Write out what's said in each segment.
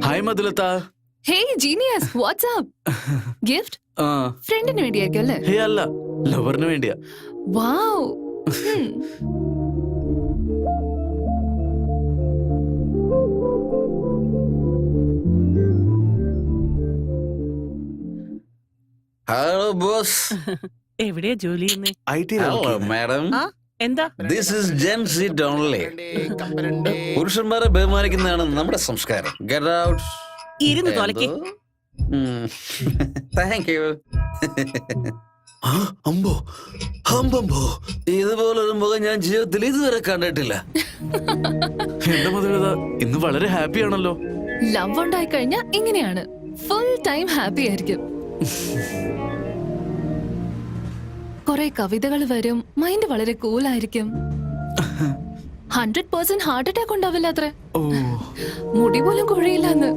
Hi Madhulatha. Hey genius, what's up? Gift ഫ്രണ്ടിന് വേണ്ടിയായിരിക്കും അല്ലേ? ഹേ അല്ല, ലവറിന് വേണ്ടിയാ. വാവ്. Hello boss. എവിടെയാ ജോലി ചെയ്യുന്നേ? Hello madam. എന്താ? This is gen seat only. പുരുഷന്മാരെ ബഹുമാനിക്കുന്നതാണ് നമ്മുടെ സംസ്കാരം. Get out. ഇരുന്ന് തൊലക്ക്. Thank you. അമ്പോ അമ്പമ്പോ, ഇതുപോലൊരു മുഖം ഞാൻ ജീവിതത്തിൽ ഇതുവരെ കണ്ടിട്ടില്ല. എന്റെ മധുലത ഇന്ന് വളരെ ഹാപ്പി ആണല്ലോ. ലവ് ഉണ്ടായി കഴിഞ്ഞാൽ ഇങ്ങനെയാണ്, ഫുൾ ടൈം ഹാപ്പി ആയിരിക്കും. കുറെ കവിതകൾ വരും, മൈൻഡ് വളരെ കൂളായിരിക്കും. 100% ഹാർട്ട് അറ്റാക്ക് ഉണ്ടാവില്ല അത്ര. ഓ, മുടി പോലും കുഴയില്ലെന്ന്.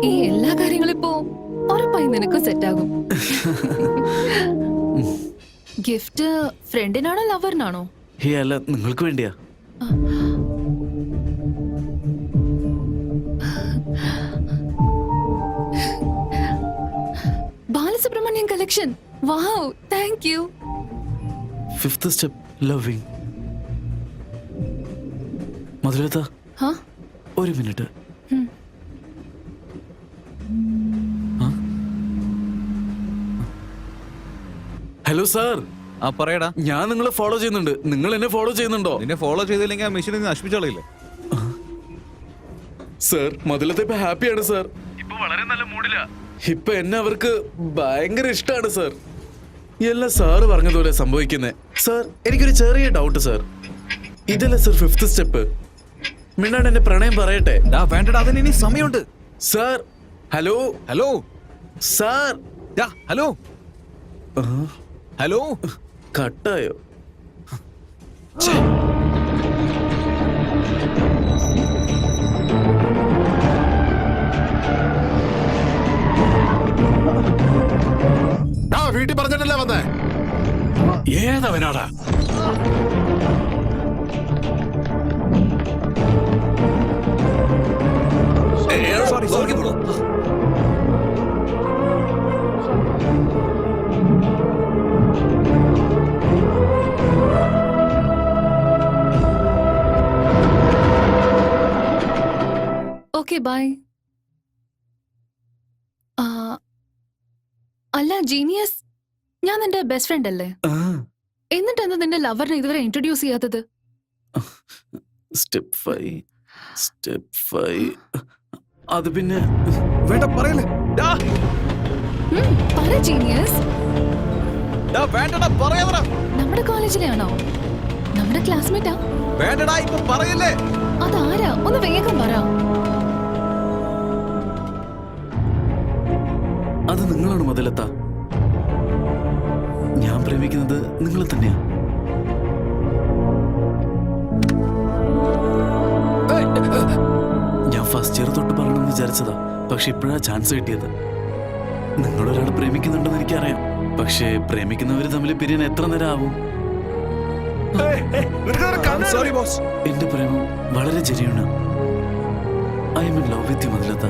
ഈ എല്ലാ കാര്യങ്ങളും ഇപ്പോ ഉറപ്പായി നിനക്ക് സെറ്റ് ആകും. ഗിഫ്റ്റ് ഫ്രണ്ടിനാണോ ലവറിനാണോ? ഹേ അല്ല, നിങ്ങൾക്ക് വേണ്ടിയാ. Balasubrahmanyam collection. Wow, thank you. 5th step loving. Madhulatha, ഒരു മിനിറ്റ്. Hello sir. പറയടാ. ഞാൻ നിങ്ങളെ ഫോളോ ചെയ്യുന്നുണ്ട്. നിങ്ങൾ എന്നെ ഫോളോ ചെയ്യുന്നുണ്ടോ? നിന്നെ ഫോളോ ചെയ്തില്ലെങ്കിൽ ആ മെഷീൻ നശിപ്പിച്ചോളില്ലേ? സാർ, മധുലത ഇപ്പൊ ഹാപ്പിയാണ് സാർ. ഇപ്പൊ വളരെ നല്ല മൂഡിലാ. ഇപ്പൊ എന്നെ അവർക്ക് ഭയങ്കര ഇഷ്ടമാണ് സാർ. എല്ലാം സാറ് പറഞ്ഞതുപോലെ സംഭവിക്കുന്നേ. സാർ, എനിക്കൊരു ചെറിയ ഡൗട്ട് സാർ. ഇതല്ലേ സാർ 5th സ്റ്റെപ്പ്? മിണ്ടാണ്ട് എന്റെ പ്രണയം പറയട്ടെ. വേണ്ടടാ, അതിന് ഇനി സമയമുണ്ട്. Sir, hello hello sir. Hello hello. കട്ടായോ? വീട്ടിൽ പറഞ്ഞിട്ടല്ലേ വന്നേ? ഏതവനാടാ? സോറി. Okay, bye. അല്ല ജീനിയസ്, ഞാൻ നിന്റെ ബെസ്റ്റ് ഫ്രണ്ട് അല്ലേ? എന്നിട്ട് എന്താ നിന്റെ ലവറിനെ ഇതുവരെ ഇൻട്രൊഡ്യൂസ് ചെയ്യാത്തത്? സ്റ്റെപ്പ് 5 അത് പിന്നെ വേണ്ട, പറയല്ലേ. പറ ജീനിയസ്. വേണ്ടടാ, പറയാ. നമ്മുടെ കോളേജിലെ ആണോ? നമ്മുടെ ക്ലാസ്മേറ്റാ? വേണ്ടടാ, ഇപ്പൊ പറയല്ലേ. അതാരാ? ഒന്ന് വേഗം പറ. അത് നിങ്ങളാണ് മധുലത. ഞാൻ പ്രേമിക്കുന്നത് നിങ്ങളെ തന്നെയാ. ഞാൻ ഫസ്റ്റ് ഇയർ തൊട്ട് പറയണമെന്ന് വിചാരിച്ചതാ, പക്ഷെ ഇപ്പോഴാ ചാൻസ് കിട്ടിയത്. നിങ്ങളൊരാൾ പ്രേമിക്കുന്നുണ്ടെന്ന് എനിക്കറിയാം, പക്ഷേ പ്രേമിക്കുന്നവര് തമ്മിൽ പിരിയാൻ എത്ര നേരം ആവും? Sorry boss. എന്റെ പ്രേമം വളരെ ജെന്യൂനാ. I am in love with you Madhulatha.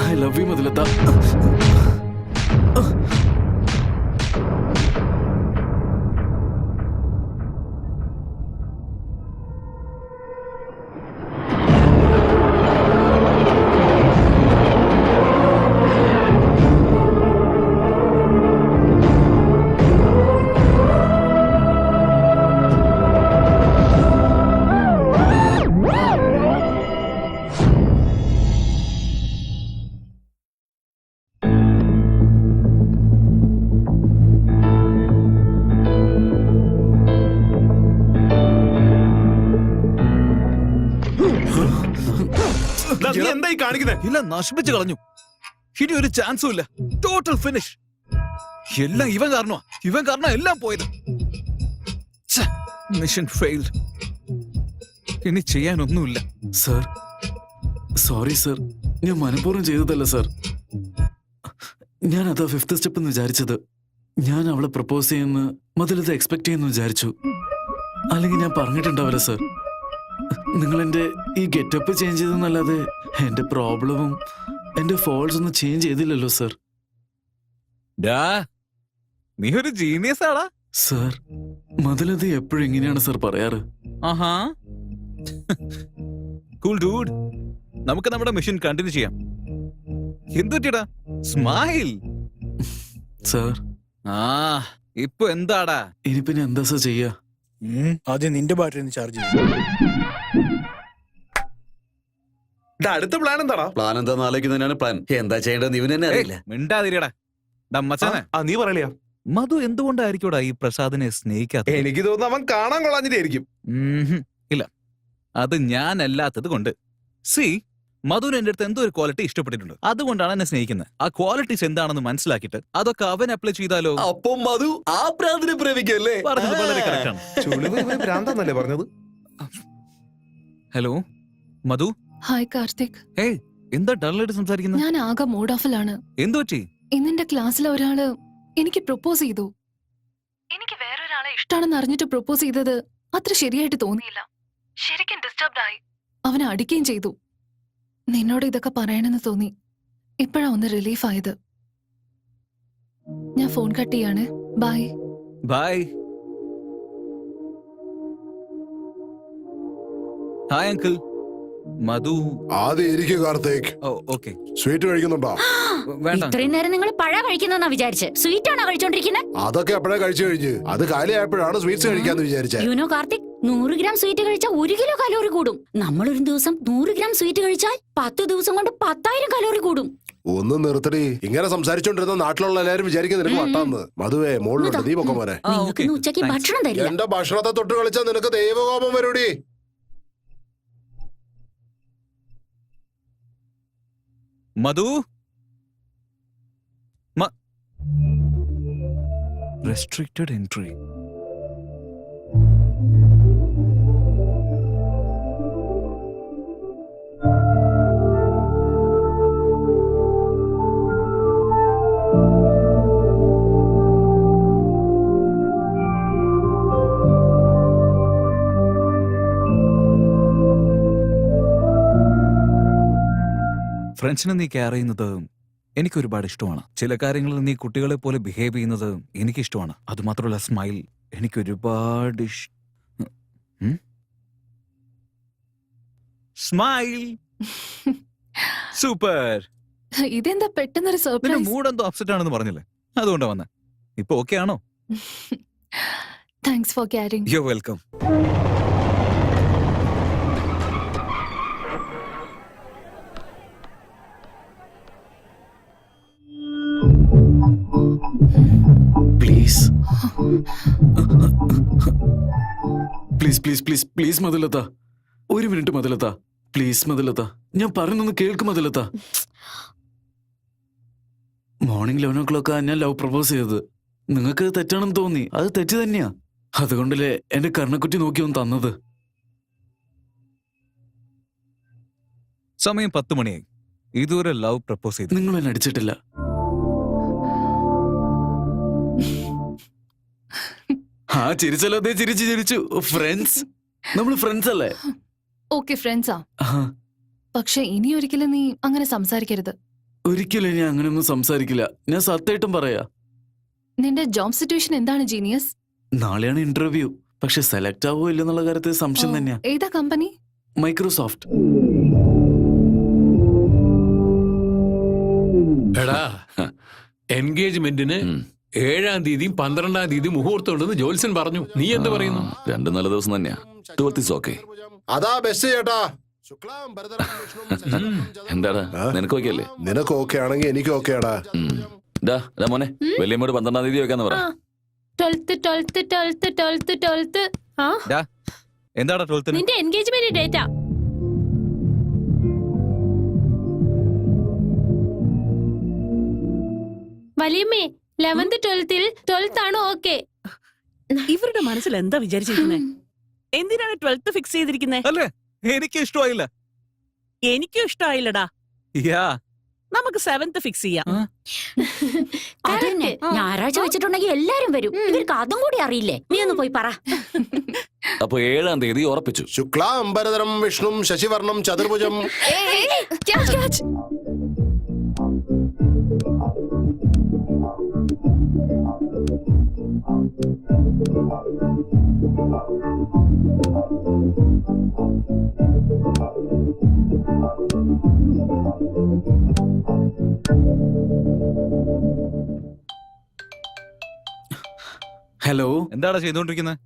I love you, Madhulata. എന്തായി കാണിക്കുന്നത്? ഇല്ല, നശിപ്പിച്ചു കളഞ്ഞു. ഇനി ഒരു ചാൻസും ഇല്ല. Total finish. എല്ലാം ഇവൻ കാരണം എല്ലാം പോയത്. Mission failed. ഇനി ചെയ്യാനൊന്നുമില്ല. Sir, sorry sir. ഞാൻ മനഃപൂർവ്വം ചെയ്തതല്ല സർ. ഞാൻ അതാ 5th സ്റ്റെപ്പ് എന്ന് വിചാരിച്ചത്. ഞാൻ അവളെ പ്രപ്പോസ് ചെയ്യുന്ന മധുലത എക്സ്പെക്ട് ചെയ്യുന്നു വിചാരിച്ചു. അല്ലെങ്കിൽ ഞാൻ പറഞ്ഞിട്ടുണ്ടാവില്ല സർ. നിങ്ങൾ എന്റെ ഈ ഗെറ്റപ്പ് ചേഞ്ച് ചെയ്തെന്നല്ലാതെ എന്റെ പ്രോബ്ലവും എന്റെ ഫോൾസ് ഒന്നും ചേഞ്ച് ചെയ്തില്ലല്ലോ സർ. ഡാ, നീ ഒരു ജീനിയസ് ആടാ. സർ, മതിലത് എപ്പോഴും ഇങ്ങനെയാണ് സർ പറയാറ്. ആഹാ. കൂൾ ഡൂഡ്, നമുക്ക് നമ്മുടെ മിഷൻ കണ്ടിന്യൂ ചെയ്യാം. എന്തുപറ്റിയടാ? സ്മൈൽ. സർ, ആ, ഇപ്പൊ എന്താടാ? ഇനി പിന്നെ എന്താ സർ ചെയ്യാ? ആദ്യം നിന്റെ ബാറ്ററി ഒന്ന് ചാർജ് ചെയ്യും. അടുത്ത പ്ലാൻ എന്താടാ? പ്ലാൻ എന്താന്ന് ആലോചിക്കുന്നതിനാണ് പ്ലാൻ. എന്താ ചെയ്യേണ്ടതെന്ന് ഇവന് തന്നെ അറിയില്ല. മിണ്ടാതിരിയടാ. മച്ചാനെ, നീ പറയലയാ. മധു എന്തുകൊണ്ടായിരിക്കൂടാ ഈ പ്രസാദിനെ സ്നേഹിക്കാത്ത? എനിക്ക് തോന്നുന്നു അവൻ കാണാൻ കൊള്ളാഞ്ഞിട്ടായിരിക്കും. ഇല്ല, അത് ഞാൻ അല്ലാത്തത് കൊണ്ട്. സി, മധുവിന് എന്റെ അടുത്ത് എന്തോ ഒരു ക്വാളിറ്റി ഇഷ്ടപ്പെട്ടിട്ടുണ്ട്. അതുകൊണ്ടാണ് എന്നെ സ്നേഹിക്കുന്നത്. ആ ക്വാളിറ്റീസ് എന്താണെന്ന് മനസ്സിലാക്കിയിട്ട് അതൊക്കെ അവൻ അപ്ലൈ ചെയ്താലോ? അപ്പം മധു ആ പ്രാന്തിനെ പ്രേമിക്കല്ലേ? പറഞ്ഞത് വളരെ correct ആണ്. ചുളിവ് ഇവന് ഭ്രാന്താന്നല്ലേ പറഞ്ഞത്? ഹലോ മധു. ഹായ് കാർത്തിക്. ഏയ്, എന്താ ഡള്ളായിട്ട് സംസാരിക്കുന്നത്? ഞാൻ ആകെ മൂഡ് ഓഫിലാണ്. എന്തു പറ്റി? ഇന്നെന്റെ ക്ലാസ്സിലെ ഒരാള് എനിക്ക് പ്രൊപ്പോസ് ചെയ്തു. എനിക്ക് വേറൊരാളെ ഇഷ്ടമാണെന്ന് അറിഞ്ഞിട്ട് പ്രൊപ്പോസ് ചെയ്തത് അത്ര ശരിയായിട്ട് തോന്നിയില്ല. ശരിക്കും ഡിസ്റ്റർബ്ഡ് ആയി. അവനെ അടിക്കുകയും ചെയ്തു. നിന്നോട് ഇതൊക്കെ പറയണമെന്ന് തോന്നി. ഇപ്പോഴാ ഒന്ന് റിലീഫ് ആയത്. ഞാൻ ഫോൺ കട്ട് ചെയ്യാണ്. Bye. Bye. Hi uncle. Madhu. ആദ്യം ഇരിക്കു കാർത്തിക്. ഓക്കെ. സ്വീറ്റ് കഴിക്കുന്നുണ്ടോ? വേണ്ട. ഇത്രയും നേരം നിങ്ങൾ പഴ കഴിക്കുന്ന വിചാരിച്ച് സ്വീറ്റ് ആണോ കഴിച്ചോണ്ടിരിക്കുന്നത്? അതൊക്കെ എപ്പോഴാ കഴിച്ചു കഴിഞ്ഞ്. അത് കാലിയായപ്പോഴാണ് സ്വീറ്റ്സ് കഴിക്കാന്ന് വിചാരിച്ചത്. യുനോ കാർത്തിക്, 100 ഗ്രാം സ്വീറ്റ് കഴിച്ചാൽ 1 കിലോ കലോറി കൂടും. നമ്മൾ ഒരു ദിവസം 100 ഗ്രാം സ്വീറ്റ് കഴിച്ചാൽ 10 ദിവസം കൊണ്ട് 10,000 കലോറി കൂടും. ഒന്ന് നിർത്തടി. ഇങ്ങനെ സംസാരിച്ചോണ്ടിരുന്ന നാട്ടിലുള്ള എല്ലാരും വിചാരിക്കും നിനക്ക് വട്ടാന്ന്. മധുവേ, മോളിലുണ്ട്. നീ പൊക്കം മോനെ. നിങ്ങൾക്ക് ഉച്ചയ്ക്ക് ഭക്ഷണം തരില്ല. എന്റെ ഭക്ഷണത്തെ തൊട്ട് കളിച്ചാൽ നിനക്ക് ദൈവകോപം വരൂടി. മധു. Restricted entry. ഫ്രണ്ട്സിനെ നീ കെയർ ചെയ്യുന്നത് എനിക്ക് ഒരുപാട് ഇഷ്ടമാണ്. ചില കാര്യങ്ങളിൽ നീ കുട്ടികളെ പോലെ ബിഹേവ് ചെയ്യുന്നത് എനിക്ക് ഇഷ്ടമാണ്. അതുമാത്രമല്ല, സ്മൈൽ എനിക്ക് ഒരുപാട് സ്മൈൽ. സൂപ്പർ. ഇതെന്താ പെട്ടെന്നൊരു നിന്റെ സർപ്രൈസ്? മൂഡ് എന്തോ അപ്സെറ്റ് ആണെന്ന് പറഞ്ഞില്ലേ, അതുകൊണ്ടാ വന്നെ. ഇപ്പൊ ഓക്കെ ആണോ? Thanks for caring. You welcome. Please please please please please മതിലത്ത, 1 മിനിറ്റ് മതിലത്ത. പ്ലീസ് മതിലത്ത, ഞാൻ പറയുന്നൊന്ന് കേൾക്ക് മതിലത്ത. മോർണിംഗ് 11 o'clock ഞാൻ ലവ് പ്രപ്പോസ് ചെയ്തത്. നിങ്ങൾക്ക് തെറ്റാണെന്ന് തോന്നി. അത് തെറ്റ് തന്നെയാ. അതുകൊണ്ടല്ലേ എന്റെ കർണക്കുറ്റി നോക്കി ഒന്ന് തന്നത്. സമയം 10 മണിയായി. ഇതുവരെ ലവ് പ്രപ്പോസ് ചെയ്തു. നിങ്ങൾ എന്നെ അടിച്ചിട്ടില്ല. ആ ചിരിച്ചല്ലോ, അതേ ചിരിച്ചു. ഫ്രണ്ട്സ്, നമ്മൾ ഫ്രണ്ട്സ് അല്ലേ? ഓക്കെ, ഫ്രണ്ട്സാ. ആഹാ. പക്ഷെ ഇനി ഒരിക്കലും നീ അങ്ങനെ സംസാരിക്കരുത്. ഒരിക്കലും ഞാൻ അങ്ങനെയൊന്നും സംസാരിക്കില്ല. ഞാൻ സത്യമായിട്ടും പറയാ. നിന്റെ ജോബ് സിറ്റുവേഷൻ എന്താണ് ജീനിയസ്? നാളെയാണ് ഇന്റർവ്യൂ. പക്ഷെ സെലക്ട് ആവോ ഇല്ലെന്നുള്ള കാര്യത്തിൽ സംശയം തന്നെയാ. ഏതാ കമ്പനി? മൈക്രോസോഫ്റ്റ്. എടാ, എൻഗേജ്മെന്റിന് 7-ാം തീയതിയും 12-ാം തീയതി മുഹൂർത്തം ഉണ്ടെന്ന് ജോത്സ്യൻ പറഞ്ഞു. നീ എന്ത് പറയുന്നു? 2 നല്ല ദിവസം തന്നെയാ. 12th is okay. അതാ ബെസ്റ്റ് ചേട്ടാ. എന്താടാ, നിനക്ക് ഓക്കെ അല്ലേ? നിനക്ക് ഓക്കെ ആണെങ്കിൽ എനിക്ക് ഓക്കെ ആടാ. മോനെ, വലിയമ്മോട് 12-ാം തീയതി വെക്കാന്ന് പറ. 12th. എന്താടാ 12th? നിന്റെ എൻഗേജ്മെന്റ് ഡേറ്റാ. വലിയമ്മേ, 11th 12th ആണോ ഓക്കെ? ഇവരുടെ മനസ്സിൽ എന്താ വിചാരിച്ചിരിക്കുന്നത്? എന്തിനാണ് 12th ഫിക്സ് ചെയ്തിരിക്കുന്നത്? അല്ലേ, എനിക്ക് ഇഷ്ടമായില്ല. എനിക്കും ഇഷ്ടമായില്ലടാ. യാ, നമുക്ക് 7th ഫിക്സ് ചെയ്യാം. അതന്നെ, ഞായറാഴ്ച വെച്ചിട്ടുണ്ടെങ്കിൽ എല്ലാരും വരും. ഇവർക്ക് അതും കൂടി അറിയില്ലേ? നീ ഒന്ന് പോയി പറ. അപ്പൊ 7-ാം തീയതി ഉറപ്പിച്ചു. ശുക്ലാംബരധരം വിഷ്ണും ശശിവർണം ചതുർഭുജം. ക്യാച്ച്. ഹലോ, എന്താടാ ചെയ്തോണ്ടിരിക്കുന്നത്?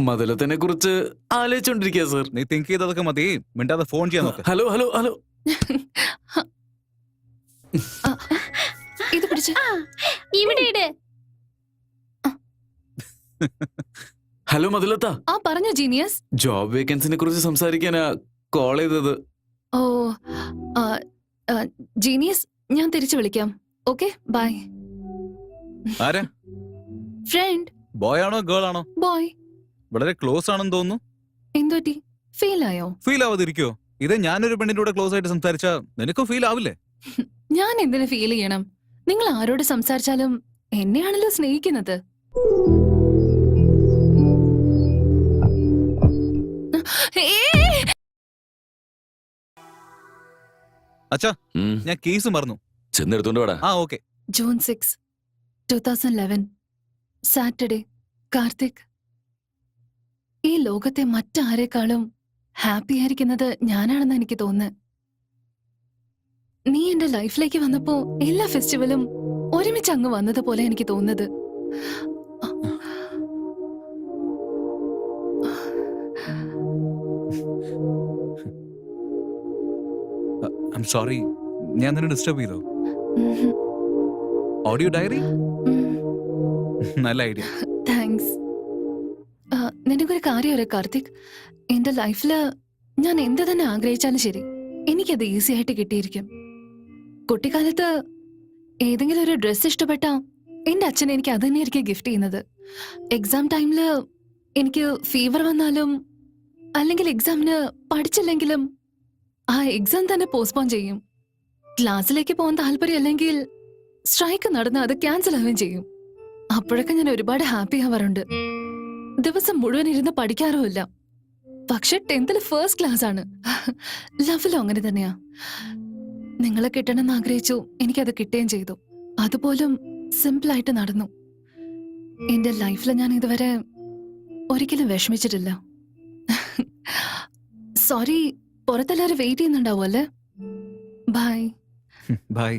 മധുലത്തിനെ കുറിച്ച് ആലോചിച്ചോണ്ടിരിക്കുക സർ. നീ തിങ്ക് ചെയ്തതൊക്കെ മതി, മിണ്ടാതെ ഫോൺ ചെയ്യാൻ നോക്ക്. Hello hello hello. ഇത് പിടിച്ച്. ഇവിടെ ഇട്. ഹലോ മധുലത്ത, ആ പറഞ്ഞോ ജീനിയസ്. ജോബ് വേക്കൻസിനെ കുറിച്ച് സംസാരിക്കാനാ കോൾ ചെയ്തത്. ഓ ആ, ആ, ജീനിയസ്, ഞാൻ തിരിച്ചു വിളിക്കാം. Okay, bye. ആരാ? ഫ്രണ്ട്. ബോയ് ആണോ ഗേൾ ആണോ? ബോയ്. വളരെ ക്ലോസ് ആണെന്ന് തോന്നുന്നു. എന്തുപറ്റി? ഫീൽ ആയോ? ഫീൽ ആവാതിരിക്കോ? ഇത് ഞാനൊരു പെണ്ണിന്റെ കൂടെ ക്ലോസ് ആയിട്ട് സംസാരിച്ചാ നിനക്കും ഫീൽ ആവില്ലേ? ഞാൻ എന്തിനു ഫീൽ ചെയ്യണം? നിങ്ങൾ ആരോട് സംസാരിച്ചാലും എന്നെയാണല്ലോ സ്നേഹിക്കുന്നത്. അച്ഛാ, ഉം. ഞാൻ കേസ് മറന്നു. ചെന്നെടുത്തോണ്ട് വേടാ. ആ ഓക്കെ. June 6, 2011 Saturday. കാർത്തിക്, ഈ ലോകത്തെ മറ്റാരെക്കാളും ഹാപ്പി ആയിരിക്കുന്നത് ഞാനാണെന്ന് എനിക്ക് തോന്നുന്നത്. നീ എന്റെ ലൈഫിലേക്ക് വന്നപ്പോ എല്ലാ ഫെസ്റ്റിവലും ഒരുമിച്ച് അങ്ങ് വന്നതുപോലെ എനിക്ക് തോന്നുന്നത്. ഐ എം സോറി, ഞാൻ നിന്നെ ഡിസ്റ്റർബ് ചെയ്തോ? ഓഡിയോ ഡയറി നല്ല ഐഡിയ. താങ്ക്സ്. നിനക്കൊരു കാര്യം അറിയാം കാർത്തിക്, എന്റെ ലൈഫില് ഞാൻ എന്ത് തന്നെ ആഗ്രഹിച്ചാലും ശരി, എനിക്കത് ഈസി ആയിട്ട് കിട്ടിയിരിക്കും. കുട്ടിക്കാലത്ത് ഏതെങ്കിലും ഒരു ഡ്രസ്സ് ഇഷ്ടപ്പെട്ട എന്റെ അച്ഛൻ എനിക്ക് അത് തന്നെയായിരിക്കും ഗിഫ്റ്റ് ചെയ്യുന്നത്. എക്സാം ടൈമില് എനിക്ക് ഫീവർ വന്നാലും അല്ലെങ്കിൽ എക്സാമിന് പഠിച്ചില്ലെങ്കിലും ആ എക്സാം തന്നെ പോസ്റ്റ്പോൺ ചെയ്യും. ക്ലാസ്സിലേക്ക് പോകാൻ താല്പര്യം അല്ലെങ്കിൽ സ്ട്രൈക്ക് നടന്ന് അത് ക്യാൻസൽ ആവുകയും ചെയ്യും. അപ്പോഴൊക്കെ ഞാൻ ഒരുപാട് ഹാപ്പി ആവാറുണ്ട്. ദിവസം മുഴുവൻ ഇരുന്ന് പഠിക്കാറുമില്ല. പക്ഷെ 10th ഫസ്റ്റ് ക്ലാസ് ആണ്. ലവിലും അങ്ങനെ തന്നെയാ. നിങ്ങളെ കിട്ടണമെന്ന് ആഗ്രഹിച്ചു, എനിക്കത് കിട്ടുകയും ചെയ്തു. അതുപോലും സിമ്പിൾ ആയിട്ട് നടന്നു. എന്റെ ലൈഫിൽ ഞാൻ ഇതുവരെ ഒരിക്കലും വിഷമിച്ചിട്ടില്ല. സോറി, പുറത്തെല്ലാരും വെയിറ്റ് ചെയ്യുന്നുണ്ടാവും അല്ലേ? ബൈ. ബൈ.